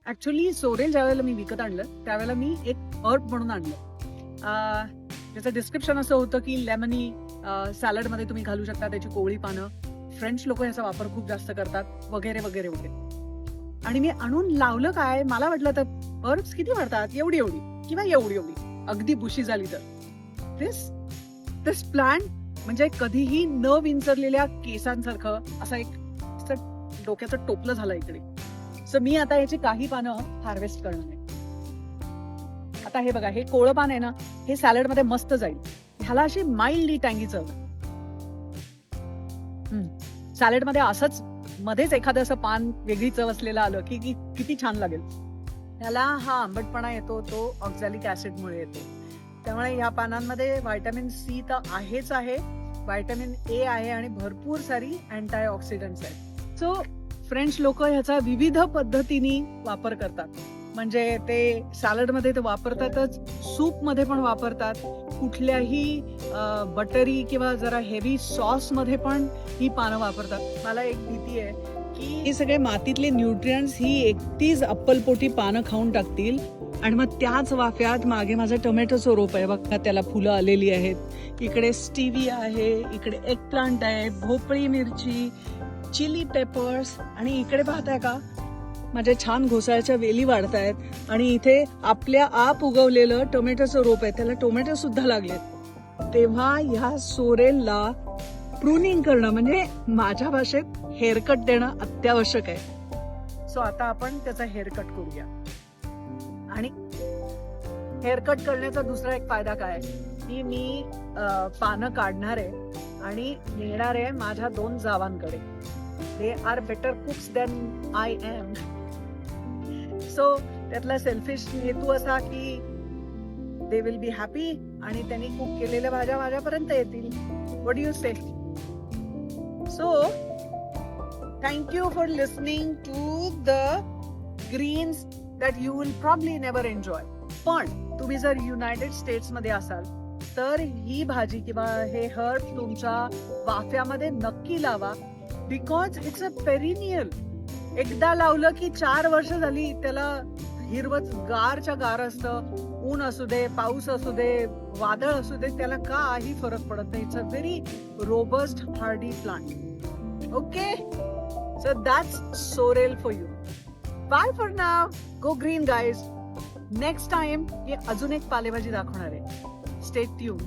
Actually sorrel ज्या वेळेला मी विकत आणलं त्यावेळेला मी एक हर्ब म्हणून आणलं. त्याचं डिस्क्रिप्शन असं होतं की लेमनी सॅलडमध्ये तुम्ही घालू शकता, त्याची कोवळी पानं. फ्रेंच लोक याचा वापर खूप जास्त करतात वगैरे वगैरे वगैरे. आणि मी आणून लावलं काय, मला वाटलं तर हर्ब्स किती वाढतात, एवढी एवढी किंवा एवढी एवढी, अगदी बुशी झाली तर. दिस प्लांट म्हणजे कधीही न विंचरलेल्या केसांसारखं असं एक डोक्याचं टोपलं झालं इकडे. सो मी आता याची काही पानं हार्वेस्ट करणार आहे. आता हे बघा, हे कोवळं पान आहे ना, हे सॅलड मध्ये मस्त जाईल. ह्याला अशी माइल्डली टँगी चव. सॅलड मध्ये असंच मध्येच एखादं असं पान वेगळी चव असलेलं आलं की किती छान लागेल. ह्याला हा आंबटपणा येतो तो ऑक्झॅलिक ऍसिडमुळे येतो. त्यामुळे ह्या पानांमध्ये व्हायटामिन सी तर आहेच आहे, व्हायटामिन ए आहे आणि भरपूर सारी अँटी ऑक्सिडंट्स आहेत. सो फ्रेंच लोक ह्याचा विविध पद्धतीने वापर करतात. म्हणजे ते सॅलडमध्ये ते वापरतातच, सूपमध्ये पण वापरतात, कुठल्याही बटरी किंवा जरा हेवी सॉस मध्ये पण ही पानं वापरतात. मला एक भीती आहे की हे सगळे मातीतले न्यूट्रियंट्स ही एकटीच अप्पलपोटी पानं खाऊन टाकतील आणि मग त्याच वाफ्यात मागे माझं टोमॅटोचं रोप आहे बघा, त्याला फुलं आलेली आहेत. इकडे स्टिविया आहे, इकडे एग प्लांट आहे, भोपळी मिरची, चिली पेपर्स, आणि इकडे पाहताय का माझ्या छान घोसाळ्याच्या वेली वाढतायत. आणि इथे आपल्या आप उगवलेलं टोमॅटोचं रोप आहे, त्याला टोमॅटो सुद्धा लागलेत. तेव्हा ह्या सोरेलला प्रूनिंग करणं म्हणजे माझ्या भाषेत हेअरकट देणं अत्यावश्यक आहे. सो आता आपण त्याचा हेअरकट करूया. आणि हेअरकट करण्याचा दुसरा एक फायदा काय की मी पानं काढणार आहे आणि नेणार आहे माझ्या 2 जावांकडे. They are better cooks than I am. So त्यातला सेल्फिश हेतू असा की दे विल बी हॅपी आणि त्यांनी कुक केलेल्या भाज्या माझ्यापर्यंत येतील. What do you say? So thank you for listening to the greens that you will probably never enjoy. पण तुम्ही जर युनायटेड स्टेट्स मध्ये असाल तर ही भाजी किंवा हे हर्ब तुमच्या वाफ्यामध्ये नक्की लावा. Because it's a perennial. एकदा लावलं की 4 वर्ष झाली त्याला हिरवत गारच्या गार असतं. ऊन असू दे, पाऊस असू दे, वादळ असू दे, त्याला काही फरक पडत नाही. It's a very robust hardy plant. Okay, so that's sorrel for you. Bye for now. Go green guys. Next time मी अजून एक पालेभाजी दाखवणार आहे. Stay tune.